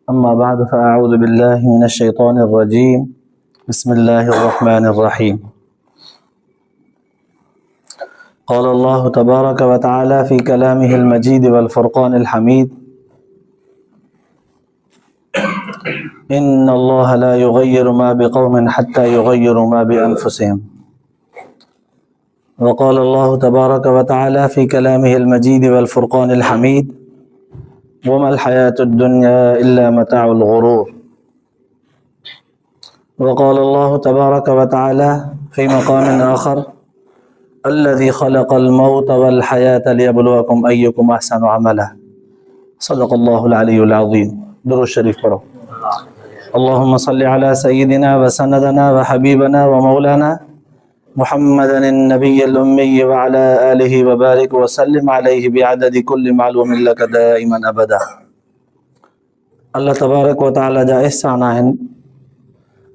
أما بعد فأعوذ بالله من الشيطان الرجيم. بسم الله الرحمن الرحيم. قال الله تبارك وتعالى في كلامه المجيد والفرقان الحميد: إن الله لا يغير ما بقوم حتى يغيروا ما بأنفسهم. وقال الله تبارك وتعالى في كلامه المجيد والفرقان الحميد: وما الحياة الدنيا إلا متاع الغرور. وقال الله تبارك وتعالى في مقام آخر: الذي خلق الموت والحياة ليبلوكم أيكم أحسن عملا. صدق الله العلي العظيم. درود شريف پڑھو. اللهم صل على سيدنا وسندنا وحبيبنا ومولانا محمد النبي الأمي وعلى آله وبارك وسلم عليه بعدد كل معلوم لك دائما أبدا. اللہ تبارک و تعالی جا احسان آہن،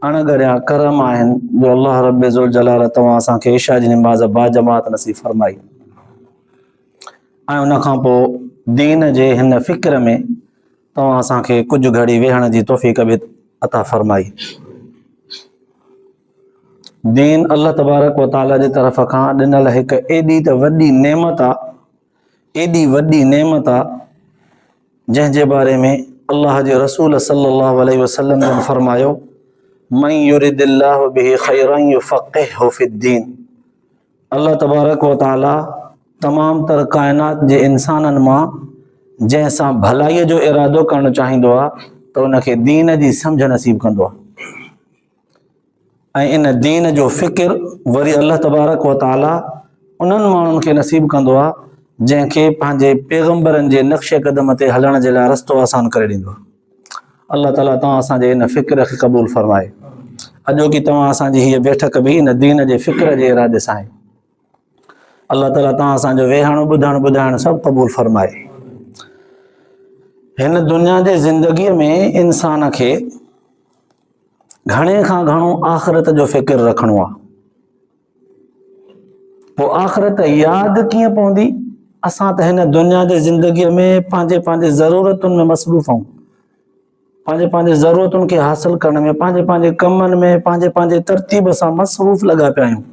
अणगरिया करम आहिनि जो अल्लाह रब ज़ुल जलाल तव्हां असांखे इशा जी नमाज़ बा जमात नसीब फरमाई ऐं उन खां पोइ दीन जे हिन फ़िक्र में तव्हां असांखे कुझु घड़ी वेहण जी तौफ़ीक़ बि अता फरमाई। दीन अल्लाह तबारक व ताला जी तरफ़ खां ॾिनल हिकु एॾी त वॾी नेमत आहे, एॾी वॾी नेमत आहे जंहिंजे बारे में अल्लाह जे रसूल सल्लल्लाहु अलैहि वसल्लम जन फरमायो: मन युरिदिल्लाहु बिही खैरन युफ़क़िहु फ़िद्दीन। अल्लाह तबारक व ताला तमाम तर कायनात जे इंसाननि मां जंहिंसां भलाईअ जो इरादो करणु चाहींदो आहे त उनखे दीन जी सम्झ नसीब कंदो आहे ऐं इन दीन जो फ़िक्र वरी अल्लाह तबारक व ताला उन्हनि माण्हुनि खे नसीब कंदो आहे जंहिंखे पंहिंजे पैगम्बरनि जे नक्शे क़दम ते हलण जे लाइ रस्तो आसान करे ॾींदो आहे। अल्लाह ताला तव्हां असांजे इन फ़िक्र खे क़बूल फरमाए। अॼोकी तव्हां असांजी हीअ बैठक बि इन दीन जे फ़िक्र जे इरादे सां आहे। अल्लाह ताला तव्हां असांजो वेहणु ॿुधणु ॿुधाइणु सभु क़बूल फरमाए। हिन दुनिया जे ज़िंदगीअ में इंसान खे घणे खां घणो आख़िरत जो फ़िक्र रखणो आहे। पोइ आख़िरत यादि कीअं पवंदी? असां त हिन दुनिया जे ज़िंदगीअ में पंहिंजे पंहिंजे ज़रूरतुनि में मसरूफ़ आहियूं, पंहिंजे पंहिंजे ज़रूरतुनि खे हासिल करण में, पंहिंजे पंहिंजे कमनि में, पंहिंजे पंहिंजे तरतीब सां मसरूफ़ लॻा पिया आहियूं।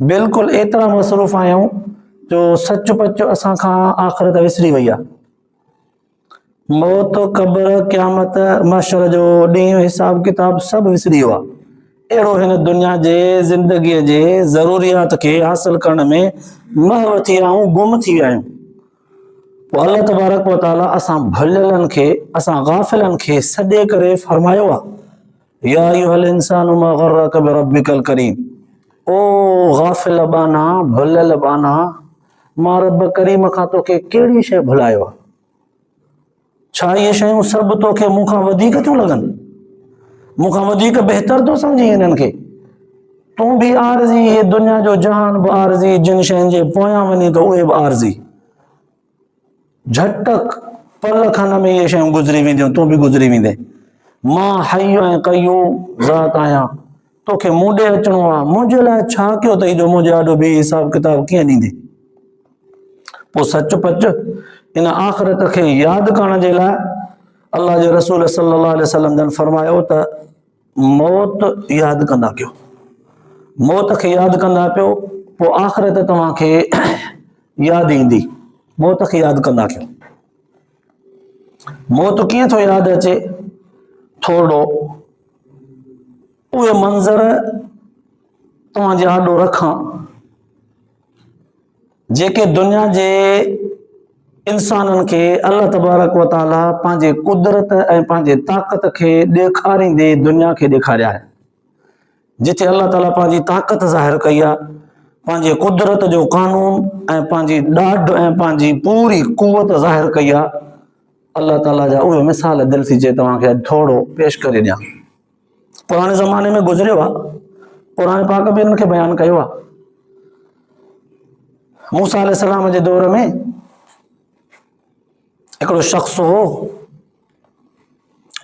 बिल्कुलु एतिरा मसरूफ़ आहियूं जो सचु पचु असां खां आख़िरत विसरी वई आहे। मौत, क़ब्र, क़यामत, महशर जो ॾींहुं, हिसाब किताब सभु विसरी वियो आहे। अहिड़ो हिन दुनिया जे ज़िंदगीअ जे ज़रूरियात खे हासिल करण में महव थी विया आहियूं, गुम थी विया आहियूं। पोइ अल्लाह तबारक व ताला असां भुलियलनि खे, असां गाफ़िलनि खे सॾे करे फरमायो आहे: या अय्युहल इंसानु मा ग़र्रक बिरब्बिकल करीम। ओ गाफ़िल बाना, भुलियल बाना, मां रब करीम खां तोखे कहिड़ी शइ भुलायो आहे? छा इहे शयूं सभु तोखे मूंखां वधीक थियूं लॻनि? मूंखां वधीक बहितर थो सम्झी हिननि खे? तूं बि आरज़ी, हे दुनिया जो जहान बि आरज़ी, जिन शयुनि जे पोयां वञी त उहे बि आरज़ी। झटक पल खन में इहे शयूं गुज़री वेंदियूं, तूं बि गुज़री वेंदे। मां हय्यु ऐं क़य्यूम ज़ात आहियां, तोखे मूं ॾे अचिणो आहे। मुंहिंजे लाइ छा कयो अथई जो मुंहिंजे आॾो बि हिसाब किताब कीअं ॾींदे? पोइ सच पच इन आख़िरत खे यादि करण जे लाइ अल्लाह जे रसूल सल्लल्लाहु अलैहि वसल्लम जन फरमायो त मौत यादि कंदा कयो, मौत खे यादि कंदा पियो, पोइ आख़िरत तव्हांखे यादि ईंदी। मौत खे यादि कंदा कयो। मौत कीअं थो यादि अचे? थोरो उहे मंज़र तव्हांजे आॾो रखां जेके दुनिया जे इंसाननि खे अल्लाह तबारक व ताला पंहिंजे कुदरत ऐं पंहिंजे ताक़त खे ॾेखारींदे दुनिया खे ॾेखारिया आहे। जिथे अल्लाह ताला पंहिंजी ताक़त ज़ाहिर कई आहे, पंहिंजे कुदरत जो कानून ऐं पंहिंजी ॾाढ ऐं पंहिंजी पूरी कुवत ज़ाहिर कई आहे, अल्लाह ताला जा उहे मिसाल दिलि थी चए तव्हांखे अॼु थोरो पेश करे ॾियां। पुराणे ज़माने में गुज़रियो आहे, पुराणे पाक बि हिननि खे बयानु कयो आहे। मूसा अलैहिस्सलाम जे दौर में हिकिड़ो शख़्स हो,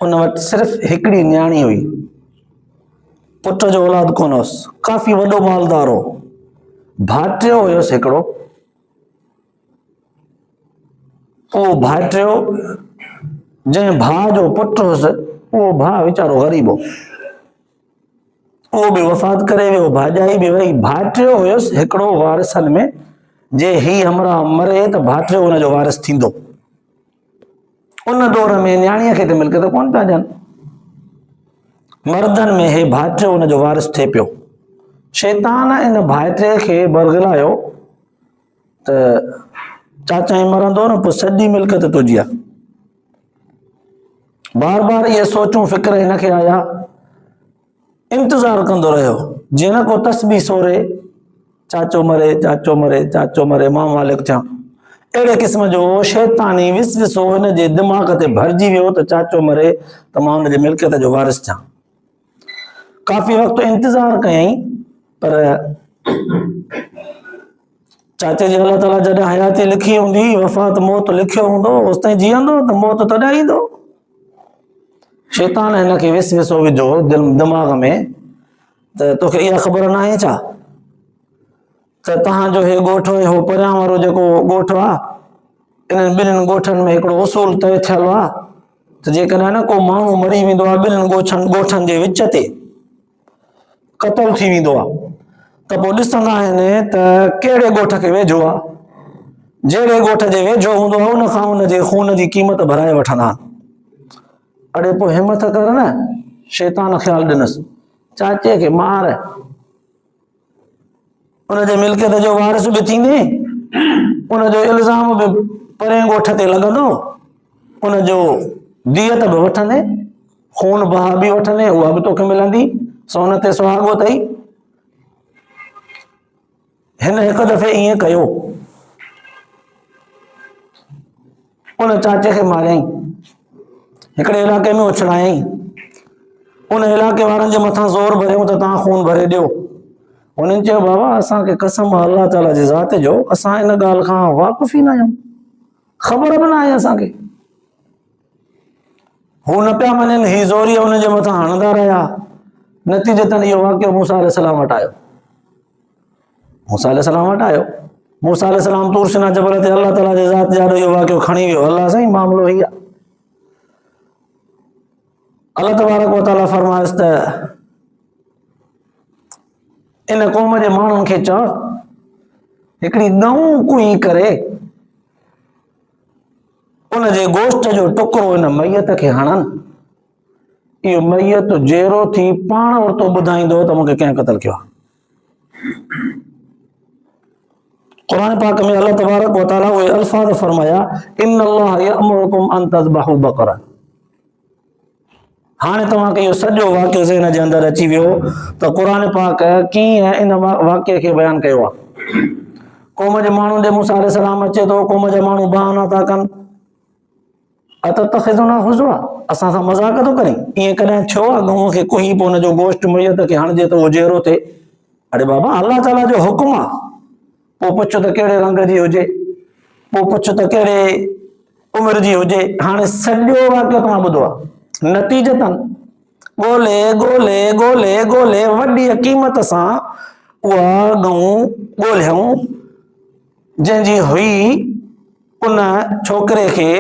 उन वटि सिर्फ़ु हिकिड़ी न्याणी हुई, पुट जो औलाद कोन हुअसि, काफ़ी वॾो मालदार हो, भाइटियो हुयुसि हिकिड़ो। पोइ भाइटियो जंहिं भाउ जो पुटु हुयुसि उहो भाउ वीचारो ग़रीब हो, उहो बि वफ़ात करे वियो, भाॼाई बि वई। भाइटियो हुयुसि हिकिड़ो वारिसनि में, जे ही हमरा मरे त भाइटियो हुनजो वारिस थींदो। उन दौर में न्याणीअ खे त मिल्कियत कोन पिया ॾियनि, मर्दनि में हे भाइटियो हुनजो वारिस थिए पियो। शैतान इन भाइटे खे बरगलायो त चाचाई मरंदो न पोइ सॼी मिल्कियत तुंहिंजी आहे। बार बार इहे सोचूं फिक्र हिनखे आया, इंतज़ारु कंदो रहियो, जीअं न को तस्बीह सोरे, चाचो मरे चाचो मरे चाचो मरे मां मालिक थियां। अहिड़े क़िस्म जो शैतानी विसविसो हिन जे दिमाग़ ते भरिजी वियो त चाचो मरे त मां हुनजी मिल्कियत जो वारिस थियां। काफ़ी वक़्तु इंतज़ारु कयईं, पर चाचे जी अल्लाह ताला जॾहिं हयाती लिखी हूंदी, वफ़ात मौत लिखियो हूंदो, होसि ताईं जीअंदो त मौत तॾहिं ईंदो। शैतान हिनखे विसविसो विझो दिमाग़ में त तोखे इहा ख़बर न आहे छा त तव्हांजो हे ॻोठु आहे, हो परियां वारो जेको ॻोठु आहे, इन्हनि ॿिन्हिनि ॻोठनि में हिकिड़ो उसूल तइ थियलु आहे त जेकॾहिं न को माण्हू मरी वेंदो आहे ॿिन्हिनि ॻोठनि जे विच ते क़तल थी वेंदो आहे, त पोइ ॾिसंदा आहिनि त कहिड़े ॻोठ खे वेझो आहे। जहिड़े ॻोठ जे वेझो हूंदो आहे उन खां उनजे खून जी क़ीमत भराए वठंदा। अड़े पोइ हिमत कर न, शैतान ख़्यालु ॾिनसि, चाचे खे मार, उनजे मिल्कियत जो वारिस बि थींदे, उनजो इल्ज़ाम बि परे ॻोठ ते लॻंदो, उनजो दियत बि वठंदे, खून बहा बि वठंदे, उहा बि तोखे मिलंदी, सोन ते सुहागो अथई। हिन हिकु दफ़े ईअं कयो, उन चाचे खे मारियईं, हिकिड़े इलाइक़े में उछड़ायईं, उन इलाइक़े वारनि जे मथां ज़ोर भरियऊं त तव्हां खून भरे ॾियो। उन्हनि चयो बाबा असांखे कसम आहे अल्लाह ताला जे ज़ात जो, असां इन ॻाल्हि खां वाक़ुफ़ ई न आहियूं, ख़बर बि न आहे असांखे। हू न पिया मञनि, ही ज़ोरीअ उनजे मथां हणंदा रहिया। नतीजतन इहो वाक़ियो मूसा अलैहिस्सलाम वटि आयो। मूसा अलैहिस्सलाम वटि आयो, मूसा अलैहिस्सलाम तूर सिना जबल ते अल्लाह ताला जे ज़ात जाॾो इहो वाक़ियो खणी वियो। अल्लाह साईं मामिलो ही आहे। अल्लाह तबारक व तआला फरमायसि त इन क़ौम जे माण्हुनि खे चओ हिकिड़ी ॾऊं कुई करे उनजे गोश्त जो टुकड़ो इन मैयत खे हणनि, इहो मैयत जहिड़ो थी पाण वरितो ॿुधाईंदो त मूंखे कंहिं क़तल कयो आहे। क़ुरान पाक में अल्लाह तबारक व तआला उहे अल्फाज़ फरमाया, इन्नल्लाह यअमुरुकुम अन तज़बहू बक़रा। हाणे तव्हांखे इहो सॼो वाक़ियो ज़हन जे अंदरि अची वियो त क़ुरान पाक कीअं इन वाक़िए खे बयानु कयो आहे। क़ौम जे माण्हुनि ॾे मूसा अलैहिस्सलाम अचे थो, क़ौम जा माण्हू बहाना था कनि, अततख़िज़ुना हुज़वा, असां सां मज़ाक थो करीं, ईअं कॾहिं थियो आहे गऊं खे कुही पोइ हुनजो गोश्त मैयत खे हणिजे त उहो जहिड़ो थिए। अड़े बाबा अल्लाह ताला जो हुकुम आहे, पोइ पुछो त कहिड़े रंग जी हुजे, पोइ पुछो त कहिड़े उमिरि जी हुजे। हाणे सॼो वाक़ियो तव्हां ॿुधो आहे। नतीजतन ॻोल्हे ॻोल्हे ॻोल्हे ॻोल्हे वॾी क़ीमत सां उहा गऊं ॻोल्हियऊं, जंहिंजी हुई उन छोकिरे खे,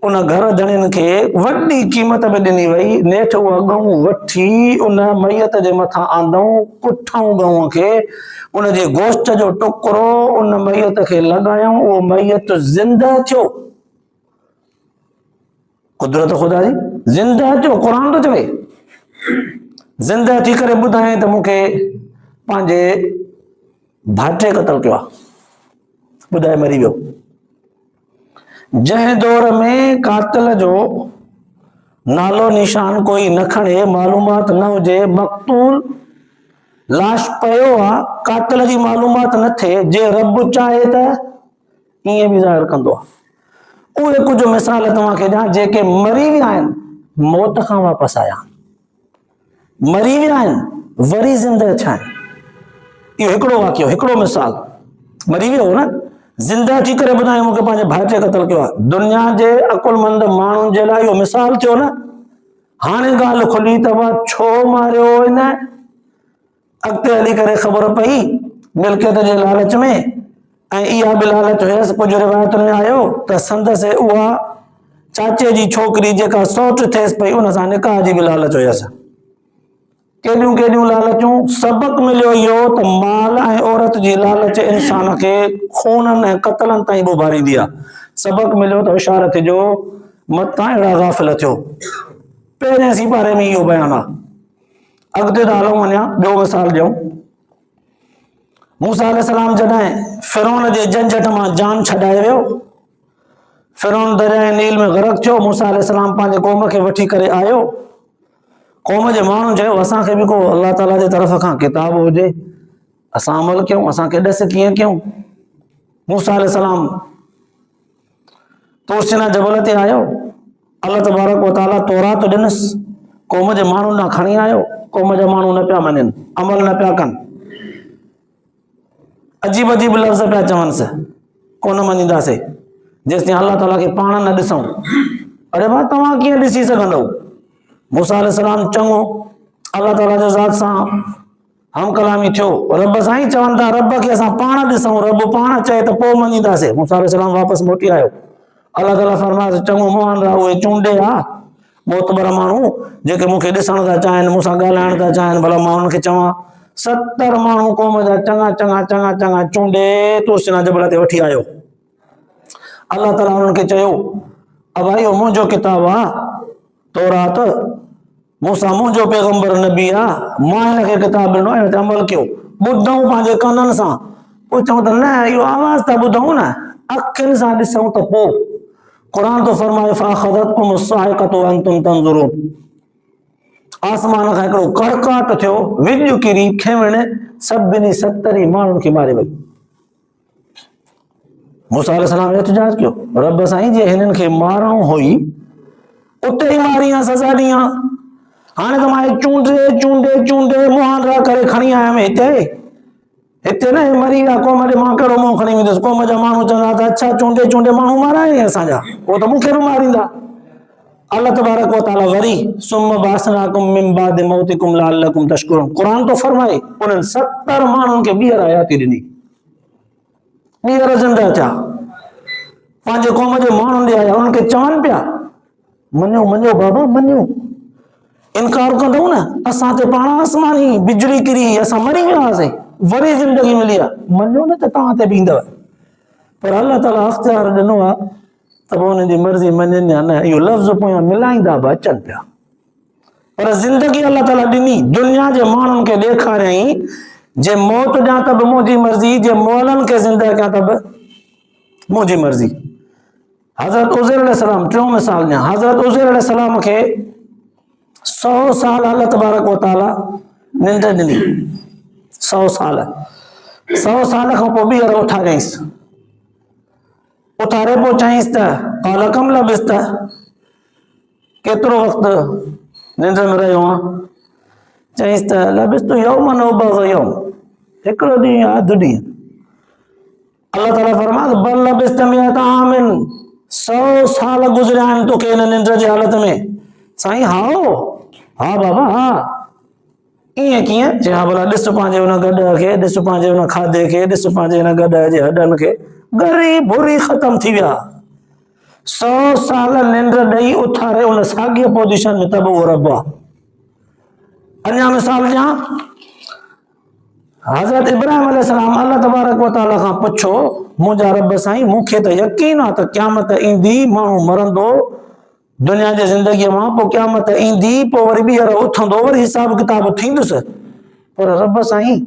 उन घर धणियुनि खे वॾी क़ीमत में ॾिनी वई। नेठि उहा गऊं वठी उन मैयत जे मथां आंदऊं, कुठऊं गऊं खे, उनजे गोश्त जो टुकड़ो उन मैयत खे लॻायूं, उहो मैयत ज़िंदा थियो। कुदरत ख़ुदा जी, ज़िंदा थियो, क़ुरान थो चवे। ज़िंदा थी करे ॿुधाए त मूंखे पंहिंजे भाइटे क़तल कयो आहे, ॿुधाए मरी वियो। जंहिं दौर में कातिल जो नालो निशान कोई न खणे, मालूमात न हुजे, मक़तूल लाश पियो आहे, कातिल जी मालूमात न थिए, जे रब चाहे त ईअं बि ज़ाहिर कंदो आहे। उहे कुझु मिसाल तव्हांखे ॾियां, जेके मरी विया आहिनि, मौत खां वापसि आया, मरी विया आहिनि वरी ज़िंदा थिया आहिनि। इहो हिकिड़ो वाक़ियो, हिकिड़ो मिसाल। मरी वियो हो न, ज़िंदा थी करे ॿुधाए मूंखे पंहिंजे भाइटे क़तल कयो आहे। दुनिया जे अकुलमंद माण्हुनि जे लाइ इहो मिसाल थियो न। हाणे ॻाल्हि खुली अथव छो मारियो हिन, अॻिते हली करे ख़बर पई मिल्कियत जे लालच में, ऐं इहा बि लालच हुयसि। कुझु रिवायतुनि में आयो त संदसि उहा चाचे जी छोकिरी जेका सौट थियसि पई उन सां निकाह जी बि लालच हुयसि। केॾियूं केॾियूं लालचूं। सबक मिलियो इहो त माल ऐं औरत जी लालच इंसान खे खूननि ऐं क़तलनि ताईं उभारींदी आहे। सबक मिलियो त होशियार थिजो, मतां अहिड़ा गाफ़िल थियो। पहिरें सिपारे में इहो बयानु आहे। अॻिते त हलूं वञा, ॿियो मिसाल ॾियूं। मूसा अलैहिस्सलाम जॾहिं फिरौन जे झंझट मां जान छॾाए वियो, फिरौन दरिया नील में ग़रक़ थियो, मूसा अलैहिस्सलाम पंहिंजे क़ौम खे वठी करे आयो। क़ौम जे माण्हुनि चयो असांखे बि को अल्लाह ताला जे तरफ़ खां किताब हुजे, असां अमल कयूं, असांखे ॾस कीअं कयूं। मूसा अलैहिस्सलाम तूर सीना जबल ते आयो, अल्लाह तबारक व तआला तौरात ॾिनसि, क़ौम जे माण्हुनि ॾांहुं खणी आयो। क़ौम जा माण्हू न पिया मञनि, अमल न पिया कनि, अजीब अजीब लफ़्ज़ पिया चवनिसि, कोन मञींदासीं जेसिताईं अल्लाह ताला खे पाण न ॾिसूं। अरे भाउ तव्हां कीअं ॾिसी सघंदव? मूसा अलैहिस्सलाम चङो अल्लाह ताला जे ज़ात सां हम कलामी थियो, रब साईं चवनि था रब खे असां पाण ॾिसूं, रब पाण चए त पोइ मञींदासीं। मूसा अलैहिस्सलाम वापसि मोटी आयो। अल्लाह ताला फरमायो चङो मोहन रहा, उहे चूंडे आहे मोतबर माण्हू जेके मूंखे ॾिसण था चाहिनि, मूंसां ॻाल्हाइण था चाहिनि, भला मां उन्हनि खे चवां। 70 माण्हू क़ौम जा चङा चङा चङा चङा चूंडे तूर सीना जबल ते वठी आयो। अल्लाह ताला उन्हनि खे चयो अब इहो मुंहिंजो किताब आहे तौरात, मूंसां मुंहिंजो पैगंबर नबी आहे, मां हिन खे किताब ॾिनो, हिन ते अमल कयो। ॿुधूं पंहिंजे कननि सां, पोइ चऊं त न इहो आवाज़ था ॿुधूं न, अखियुनि सां ॾिसूं त पोइ। क़ुरान तो फरमाए फ़अख़ज़तकुम अस्साइक़तु वअंतुम तंज़ुरून। आसमान खां हिकिड़ो कड़काट थियो, विॼु किरी, खिवण सभिनी 70 माण्हुनि खे मारे वई। मूसा अलैहिस्सलाम एहतिजाज कयो, रब साईं जे हिननि खे मारणो हुई उते ई मारी आहे, सज़ा ॾियां। हाणे त मां चूंडे चूंडे चूंडे मुंहं रहा करे खणी आयुमि हिते न मरी विया क़ौम जे, मां कहिड़ो मुंहुं खणी वेंदुसि। क़ौम जा माण्हू चवंदा त अच्छा चूंडे चूंडे माण्हू माराए असांजा, उहो त मूंखे बि मारींदा। अल्लाह तबारक व तआला वरी सुम्म बासनाकुम मिन बादि मौतिकुम लअल्लकुम तशकुरून। क़ुरान तो फरमाए उन्हनि 70 माण्हुनि खे ॿीहर हयाती ॾिनी, ॿीहर ज़िंदा थिया, पंहिंजे क़ौम जे माण्हुनि ॾे आया, उन्हनि खे चवनि पिया मञो मञो बाबा मञो, इनकार कंदव न असां ते पाण आसमानी बिजली किरी असां मरी वियासीं, वरी ज़िंदगी मिली आहे, मञो न त तव्हां ते बि ईंदव। पर अल्लाह ताला अख़्तियार ॾिनो आहे त पोइ हुननि जी मर्ज़ी मञनि या न, इहो लफ़्ज़ पोयां मिलाईंदा बि अचनि पिया। पर ज़िंदगी अल्लाह ताला ॾिनी, दुनिया जे माण्हुनि खे ॾेखारियईं जे मौत ॾियां त बि मुंहिंजी मर्ज़ी, जे मोलनि खे ज़िंदा कयां त बि मुंहिंजी मर्ज़ी। हज़रत उज़ैर अलैहिस्सलाम, टियों मिसाल ॾियां, हज़रत उज़ैर अलैहिस्सलाम खे 100 साल अल्लाह तबारक व तआला निंड ॾिनी, 100 साल। 100 साल खां पोइ ॿीहर उठारियईंसि, उथारे पोइ चईंसि त क़ाल कम लबिस्त, केतिरो वक़्तु निंड में रहियो आहे? चईंसि त लबिस्तु यौमन व बअज़ यौम, हिकिड़ो ॾींहुं या अधु ॾींहुं। अल्लाह ताला फरमायो बल लबिस्त मिअत आमिन, 100 साल गुज़रिया आहिनि तोखे हिन निंड जी हालत में। साईं हा बाबा हा, ईअं कीअं? चई हा भला ॾिस पंहिंजे हुन गॾ खे, ॾिस पंहिंजे हुन खाधे खे, ॾिस पंहिंजे हिन गॾ जे हॾनि खे, ॻरी भुरी ख़तम थी विया। 100 साल निंड ॾेई उथारे उन साॻिए पोज़ीशन में, त बि उहो रब आहे। अञा मिसाल ॾियां, हज़रत इब्राहिम अलैहिस्सलाम अल्लाह तबारक व तआला खां पुछो, मुंहिंजा रब साईं मूंखे त यकीन आहे त क़यामत ईंदी, माण्हू मरंदो दुनिया जी ज़िंदगीअ मां, पोइ क़यामत ईंदी, पोइ वरी ॿीहर उथंदो, वरी हिसाब किताब थींदुसि। पर रब साईं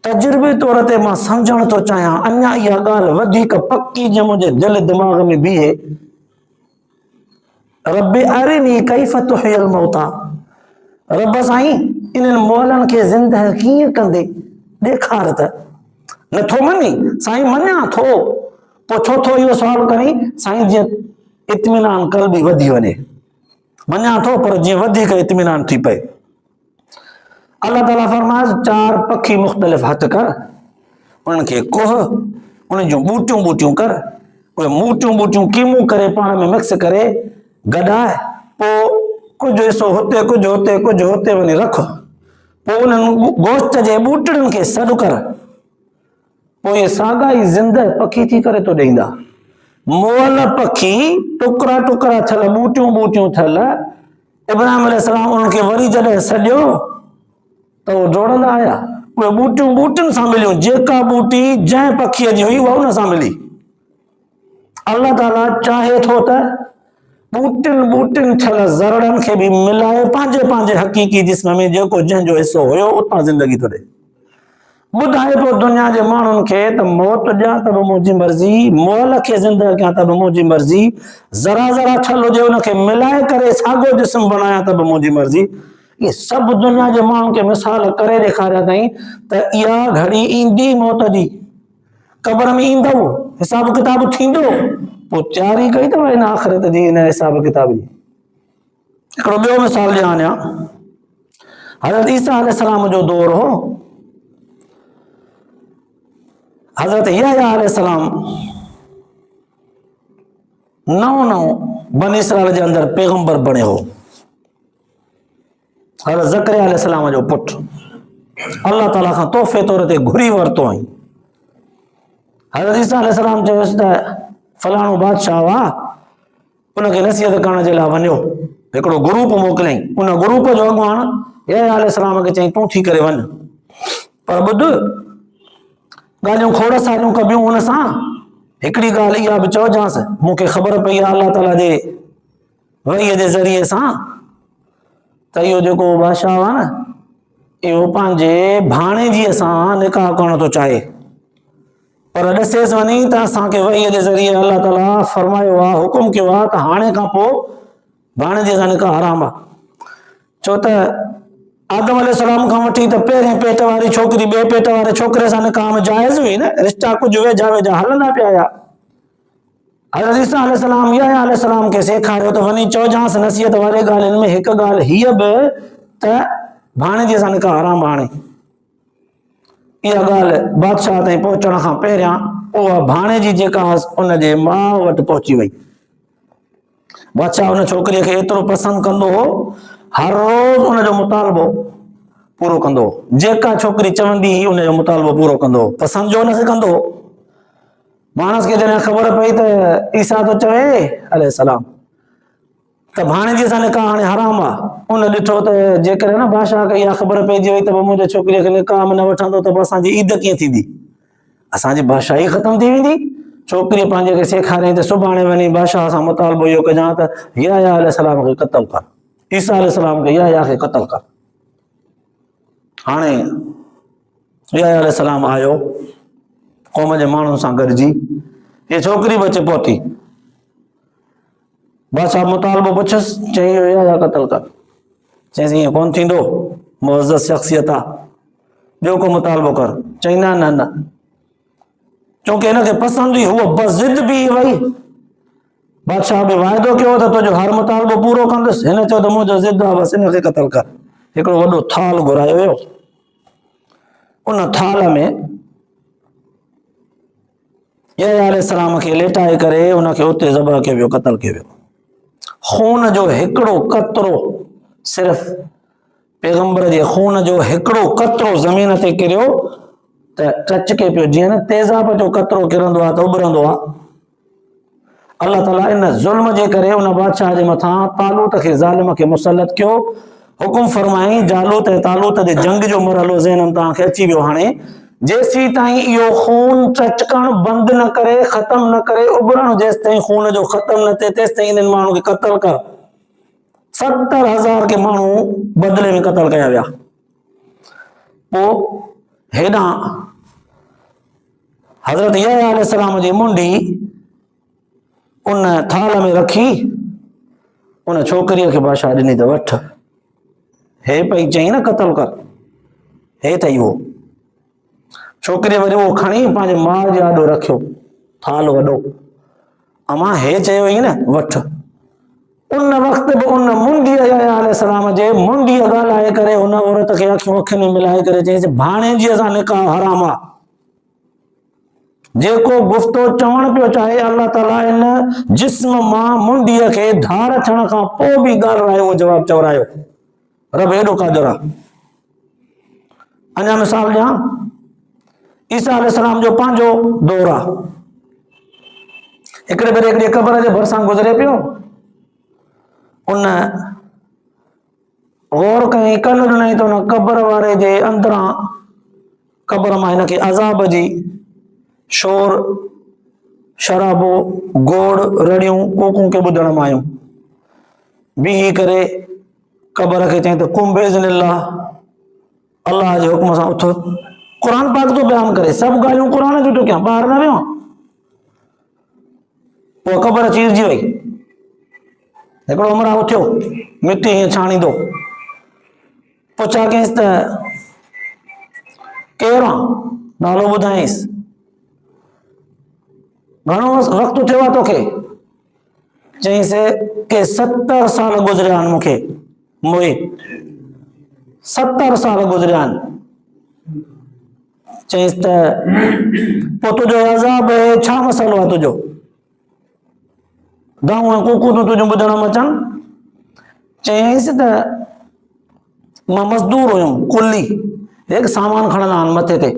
तजुर्बे तौर ते मां सम्झण थो चाहियां, अञा इहा ॻाल्हि वधीक पकी जीअं मुंहिंजे दिलि दिमाग़ में बीहे। रब अरिनी कैफ़ तुहियल मौता, रब साईं इन्हनि मोलनि खे ज़िंदा कीअं कंदे, ॾेखार त। नथो मञी? साईं मञा थो, पोइ छो थो इहो सुवाल करी? साईं जीअं इत्मीनान क़ल्बी वधी वञे। मञा थो पर जीअं वधीक इत्मीनान थी पए। अल्लाह ताला फरमाए 4 पखी मुख़्तलिफ़ हथ कर, उन्हनि खे कोह, उन्हनि जूं बूटियूं बूटियूं कर, उहे बूटियूं बूटियूं कीमूं करे पाण में मिक्स करे गॾाए, पोइ कुझु हिसो हुते, कुझु हुते, कुझु हुते वञी रख, पोइ उन्हनि गोश्त जे बूटड़नि खे सॾु कर, पोइ इहे साॻा ई ज़िंदह पखी थी करे तो ॾींदा। मोल पखी टुकड़ा टुकड़ा थियल बूटियूं बूटियूं थियल इब्राहिम अलैहिस्सलाम उनखे वरी जॾहिं सॼो त उहो डोड़ंदा आया। उहे बूटियूं बूटियुनि सां मिलियूं, जेका बूटी जंहिं पखीअ जी हुई उहा उन सां मिली। अल्लाह ताला चाहे थो त बूटियुनि बूटियुनि थियल ज़रड़नि खे बि मिलाए पंहिंजे पंहिंजे हक़ीक़ी जिस्म में जेको जंहिंजो हिसो हुयो उतां ज़िंदगी थो ॾे। ॿुधाए पियो दुनिया जे माण्हुनि खे त मौत ॾियां त बि मुंहिंजी मर्ज़ी, मोल खे ज़िंदह कयां त बि मुंहिंजी मर्ज़ी, ज़रा ज़रा ठल हुजे उनखे मिलाए करे साॻियो जिस्म बणायां त बि मुंहिंजी मर्ज़ी। इहे सभु दुनिया जे माण्हुनि खे मिसाल करे ॾेखारिया अथई त इहा घड़ी ईंदी मौत जी, क़बर में ईंदव, हिसाब किताब थींदो, पोइ तयारी कई अथव हिन आख़िरत जी, हिन हिसाब किताब जी। हिकिड़ो ॿियो मिसाल ॾियां अञा, हज़रत ईसा अलैहिस्सलाम जो दौर हो। हज़रत यहया अलैहिस्सलाम नओं बनी इसराइल जे अंदरि पैगंबर बणियो हो। हज़रत ज़करिया अलैहिस्सलाम जो पुटु अल्लाह ताला खां तोहफ़े तौर ते घुरी वरितो हुई। हज़रत ईसा अलैहिस्सलाम चयोसि त फलाणो बादशाह हुआ, उनखे नसीहत करण जे लाइ वञो, हिकिड़ो ग्रुप मोकिलियईं। उन ग्रुप जो अॻुवाण यहया अलैहिस्सलाम खे चई तूं थी करे वञ, पर ॿुध ॻाल्हियूं खोड़ सारियूं कबियूं हुन सां। हिकिड़ी ॻाल्हि इहा बि चइजांसि, मूंखे ख़बर पई आहे अल्लाह ताला जे वहीअ जे ज़रिए सां त इहो जेको बादशाह आहे न, इहो पंहिंजे भाणेजीअ सां निकाह करणु थो चाहे, पर ॾसेसि वञी त असांखे वहीअ जे ज़रिए अल्लाह ताला फरमायो आहे, हुकुम कयो आहे त हाणे खां पोइ भाणेजीअ सां निकाह हराम आहे। छो त आदम अलैहिस्सलाम खां वठी त पहिरें पेट वारी छोकिरी ॿिए पेट वारे छोकिरे सां निकाह में जाइज़ हुई न, रिश्ता कुझु वेझा वेझा हलंदा पिया हुआ। हज़रत ईसा अलैहिस्सलाम यहया अलैहिस्सलाम खे सेखारियो त वञी चइजांसि नसीहत वारे ॻाल्हियुनि में हिकु ॻाल्हि हीअ बि त भाणेजीअ सां निकाह हराम हाणे। इहा ॻाल्हि बादशाह ताईं पहुचण खां पहिरियां उहा भाणेजी जेका उनजे माउ वटि पहुची वई। बादशाह उन छोकिरीअ खे एतिरो पसंदि कंदो हो, हर रोज़ उनजो मुतालबो पूरो कंदो हो। जेका छोकिरी चवंदी हुई उनजो मुतालबो पूरो कंदो हो, पसंदि जो न कंदो हो। माण्हू खे जॾहिं ख़बर पई त ईसा थो चवे अलैहिस्सलाम त भाणेजीअ सां निकाह हाणे हराम आहे, उन ॾिठो त जेकॾहिं न बादशाह खे इहा ख़बर पइजी वई त मुंहिंजे छोकिरीअ खे निकाह में न वठंदो त असांजी ईद कीअं थींदी, असांजी बादशाही ख़तम थी वेंदी। छोकिरीअ पंहिंजे खे सेखारियईं त सुभाणे वञी बादशाह सां मुतालबो इहो कजां त यहया अलैहिस्सलाम खे क़त्ल कर, ईसा अलैहिस्सलाम खे यहया खे क़त्ल कर। हाणे यहया अलैहिस्सलाम आयो क़ौम जे माण्हुनि सां गॾिजी, ये छोकिरी बि अचे पहुती। बादशाह मुतालबो पुछियसि, चई यहया क़त्ल कर। चईं ईअं कोन थींदो, मुअज़्ज़ज़ शख़्सियत आहे, ॿियो को मुतालबो कर। चई न न न, छोकी हिनखे पसंदि हुई, हूअ बस ज़िद बि वई। बादशाह बि वाइदो कयो त तुंहिंजो हर मुतालबो पूरो कंदुसि, हिन चयो त मुंहिंजो ज़िद आहे, बसि हिनखे क़त्ल कर। हिकिड़ो वॾो थाल घुरायो वियो, उन थाल में यहया अलैहिस्सलाम खे लेटाए करे उनखे उते ज़बह कयो वियो, क़त्ल कयो वियो। खून जो हिकिड़ो कतरो, सिर्फ़ पैगंबर जे खून जो हिकिड़ो कतरो ज़मीन ते किरियो त टचके पियो, जीअं न तेज़ाब जो कतरो किरंदो आहे त उॿरंदो आहे। अल्लाह ताला इन ज़ुल्म जे करे उन बादशाह जे मथां तालूत खे ज़ालिम खे मुसलत कयो। हुकुम फरमाई जालूत ऐं तालूत जे जंग जो मरहलो ज़हन तव्हांखे अची वियो। हाणे जेसीं ताईं इहो खून टचकण बंदि न करे, ख़त्म न करे, उॿरण जेसि ताईं खून जो ख़त्म न थिए तेसि ताईं इन्हनि माण्हुनि खे क़त्ल कर। 70,000 के माण्हू बदिले में क़त्ल कया विया। पोइ हेॾां हज़रत यहया अलैहिस्सलाम जी मुंडी उन थाल में रखी उन छोकिरीअ खे बादशाह ॾिनी त वठ, हे पई चई न क़त्ल कर, हे अथई उहो। छोकिरीअ वरी उहो खणी पंहिंजे माउ जे आॾो रखियो, थाल वॾो, अमा हे चयो हुई न वठ। उन वक़्तु बि उन मुंडीअ यहया अलैहिस्सलाम जे मुंडीअ ॻाल्हाए करे उन औरत खे अखियूं अखियुनि में मिलाए करे चईंसि भाणेजीअ सां निकाह हराम आहे। जेको गुफ़्तो चवण पियो चाहे अल्लाह ताला इन जिस्म मां मुंडीअ खे धार थियण खां पोइ बि ॻाल्हि रायो उहो जवाबु चवरायो। रब हेॾो क़ादिर आहे। अञा मिसाल ॾियां, ईसा अलैहिस्सलाम जो पंहिंजो दौर आहे। हिकिड़े भेरे हिकिड़ी क़बर जे भरिसां गुज़रे पियो, उन गौर कयईं, कन ॾिनई त उन क़बर वारे जे अंदरां, क़बर मां हिनखे अज़ाब जी शोर शराबो गोड़ रड़ियूं कूकूं के ॿुधण में आयूं। बीही करे क़बर खे चयईं त कुम बेज़निल्लाह, अल्लाह जे हुक्म सां उथ। क़ुर पाक तो बयान करे, सभु ॻाल्हियूं क़ुर जूं थो कयां, ॿाहिरि न वियो। पोइ क़बर चीरजी वई, हिकिड़ो उमरा उथियो, मिटी हीअं छाणींदो, पुछा कयईंसि त केरु आहे, नालो ॿुधायईंसि, घणो वक़्तु थियो आहे तोखे? चयईंसि के 70 साल गुज़रिया आहिनि मूंखे, मोए 70 साल गुज़रिया आहिनि। चयईंसि त पोइ तुंहिंजो अज़ाब छा मसइलो आहे तुंहिंजो, दाऊं ऐं कूकू तूं तुंहिंजूं ॿुधण में अचनि? चयईंसि त मां मज़दूर हुयुमि, कुली, हिकु सामान खणंदा आहिनि मथे ते,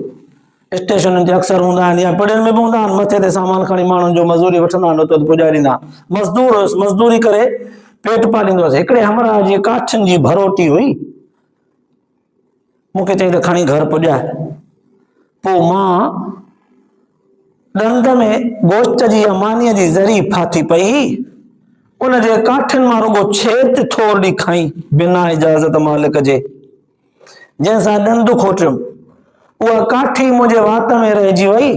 स्टेशनुनि ते अक्सर हूंदा आहिनि या पिड़ियुनि में बि हूंदा आहिनि, मथे ते सामान खणी माण्हुनि जो मज़दूरी वठंदा आहिनि, उते पुॼाईंदा। मज़दूर हुयुसि, मज़दूरी करे पेट पालींदो हुयुसि। हिकिड़े हमरा जी काठियुनि जी भरोटी हुई, मूंखे चई त खणी घर पुॼाए। पोइ मां ॾंद में गोश्त जी या मानीअ जी ज़री फाथी पई, उन जे काठियुनि मां रुगो छेत थोरी खई बिना इजाज़त मालिक जे, जंहिंसां ॾंद खोटियुमि। उहा काठी मुंहिंजे वात में रहिजी वई,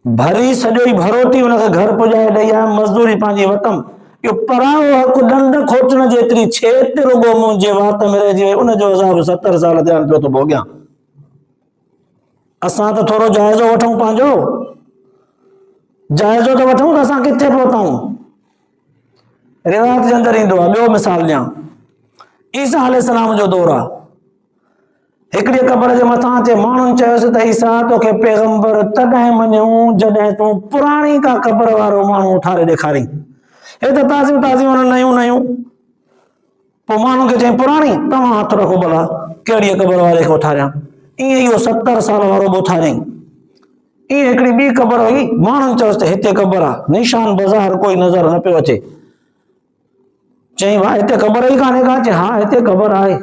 भरी सॼो ई भरोटी हुनखे घर पुॼाए ॾई आहे, मज़दूरी पंहिंजी वतमि, इहो परायो हक़ ॾंद खोटण जेतिरी छेत रुगो मुंहिंजे वात में रहिजी वई, उनजो अज़ाब 70 साल थिया पियो थो भोॻियां। असां त थोरो जाइज़ो वठूं, पंहिंजो जाइज़ो त वठूं त असां किथे पहुताऊं। रिवायत जे अंदरि ईंदो आहे, ॿियो मिसाल ॾियां, ईसा अलैहिस्सलाम जो दौरु आहे, हिकिड़ी क़बर जे मथां अचे, माण्हुनि चयोसि त ईसा तोखे पैगंबर तॾहिं मञूं जॾहिं तूं पुराणी का क़बर वारो माण्हू उठारे ॾेखारीं। हे त ताज़ियूं ताज़ियूं नयूं नयूं। पोइ माण्हू खे चई पुराणी, तव्हां हथु रखो भला कहिड़ी क़बर वारे खे उठारियां। ईअं इहो 70 साल वारो बि उथारियईं। ईअं हिकिड़ी ॿी क़बर हुई, माण्हुनि चयोसि त हिते क़बर आहे, निशान बाज़ार कोई नज़र न पियो अचे। चई वाह हिते क़बर ई कान्हे का? चई हा हिते क़बर आहे।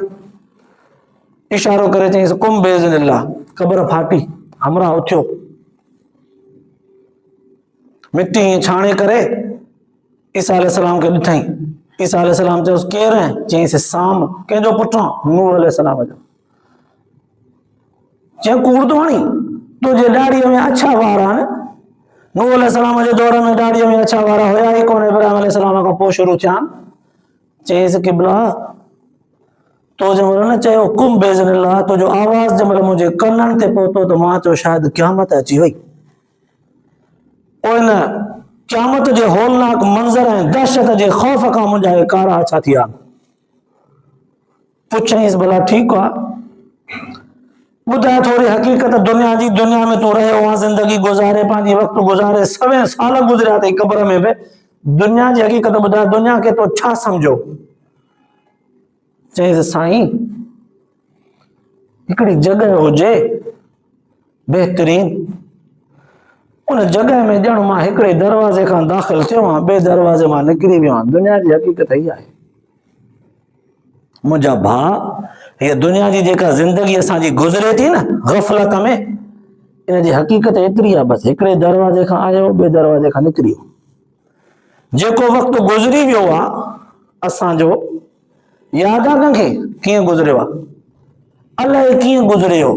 इशारो करे चईंसि कुम बेज़निल्लाह, क़बर फाटी, हमरा उथियो, मिटी हीअं छाणे करे ईसा अलैहिस्सलाम खे ॾिठई। ईसा अलैहिस्सलाम चयोसि केरु आहे? चईंसि साम, कंहिंजो पुटु आहे? नूह अलैहिस्सलाम जो। चई कूड़ थो हणी, तुंहिंजे ॾाड़ीअ में अछा वार आहिनि, नूह अलैहिस्सलाम जे दौर में ॾाड़ीअ में अछा वार हुया ई कोन, इब्राहिम अलैहिस्सलाम खां पोइ शुरू थिया आहिनि। चईंसि क़िबला, तो जंहिं न चयो कुम बेज़निल्लाह, तुंहिंजो आवाज़ जंहिं मुंहिंजे कननि ते पहुतो त मां चयो शायदि क़यामत अची वई। पोइ न क़यामत जे होलनाक मंज़र ऐं दहशत जे ख़ौफ़ खां मुंहिंजा कारा छा थी विया। पुछईंसि भला ठीकु आहे, ॿुधाए थोरी हक़ीक़त दुनिया जी, दुनिया में तूं रहियो आहे, ज़िंदगी गुज़ारे, पंहिंजी वक़्तु गुज़ारे, 100 साल गुज़रिया अथई क़बर में बि, दुनिया जी हक़ीक़त ॿुधाए, दुनिया खे तो छा सम्झो? चईंसि साईं हिकिड़ी जॻह हुजे बहितरीन, उन जॻह में ॼण मां हिकिड़े दरवाज़े खां दाख़िल थियो आहियां, ॿिए दरवाज़े मां निकिरी वियो आहियां। दुनिया जी हक़ीक़त ई आहे मुंहिंजा भाउ, हीअ दुनिया जी जेका ज़िंदगी असांजी गुज़रे थी न ग़फ़लत में, इन जी हक़ीक़त एतिरी आहे, बसि हिकिड़े दरवाज़े खां आयो, ॿिए दरवाज़े खां निकिरी वियो। जेको वक़्तु गुज़री वियो आहे असांजो, यादि आहे कंहिंखे कीअं गुज़रियो आहे? अलाए कीअं गुज़रियो।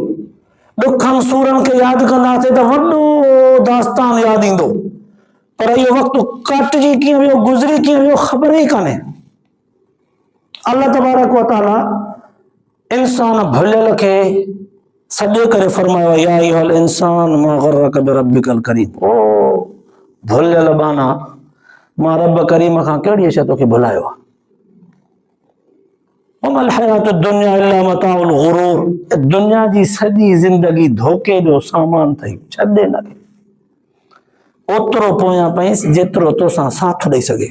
ॾुखनि सूरनि खे यादि कंदासीं त वॾो दास्तान यादि ईंदो, पर इहो वक़्तु कटिजी कीअं वियो, गुज़री कीअं वियो, ख़बर ई कान्हे। अल्लाह तबारक व तआला इंसान भुलियल खे सॾे करे फरमायो, या अय्युहल इंसान मा ग़र्रक बिरब्बिकल करीम, ओ भुलियल बाना, मां रब करीम खां कहिड़ी शइ तोखे भुलायो आहे। वमल हयातुद दुनिया इल्ला मताउल गुरूर, दुनिया जी सॼी ज़िंदगी धोखे जो सामान अथई, छॾे न ॾे। ओतिरो पोयां पईंसि जेतिरो तोसां साथ ॾेई सघे,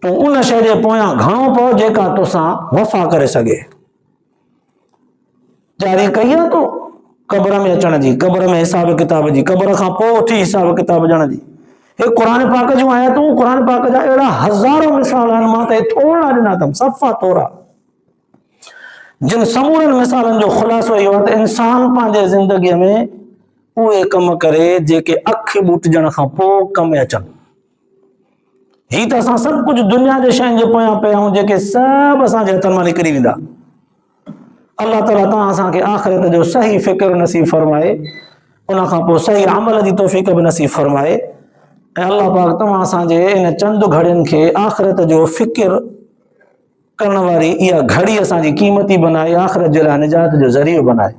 तूं उन शइ जे पोयां घणो पओ जेका तोसां वफ़ा करे सघे। जारी कई आहे तो क़बर में अचण जी, क़बर में हिसाब किताब जी, क़बर खां पोइ उथी हिसाब किताब ॾियण जी। हे कुरान पाक जूं आयतूं, कुरान पाक जा अहिड़ा हज़ारों मिसाल आहिनि, मां त थोरा ॾिना अथमि, सफ़ा थोरा, जिन समूरनि मिसालनि जो ख़ुलासो इहो आहे त इंसान पंहिंजे ज़िंदगीअ में उहे कम करे जेके अखि ॿूटिजण खां पोइ कम अचनि। ही त असां सभु कुझु दुनिया जे शयुनि जे पोयां पिया आहियूं जेके सभु असांजे हथनि मां निकिरी वेंदा। अलाह ताला तव्हां असांखे आख़िरत जो सही फ़िक्र नसीब फरमाए, उन खां पोइ सही अमल जी तौफ़ीक़ बि नसीब फरमाए, ऐं अलाह पाक तव्हां असांजे इन चंद घड़ियुनि खे आख़िरत जो फ़िक्र करण वारी इहा घड़ी असांजी क़ीमती बनाए, आख़िरत जे लाइ निजात जो ज़रियो बनाए।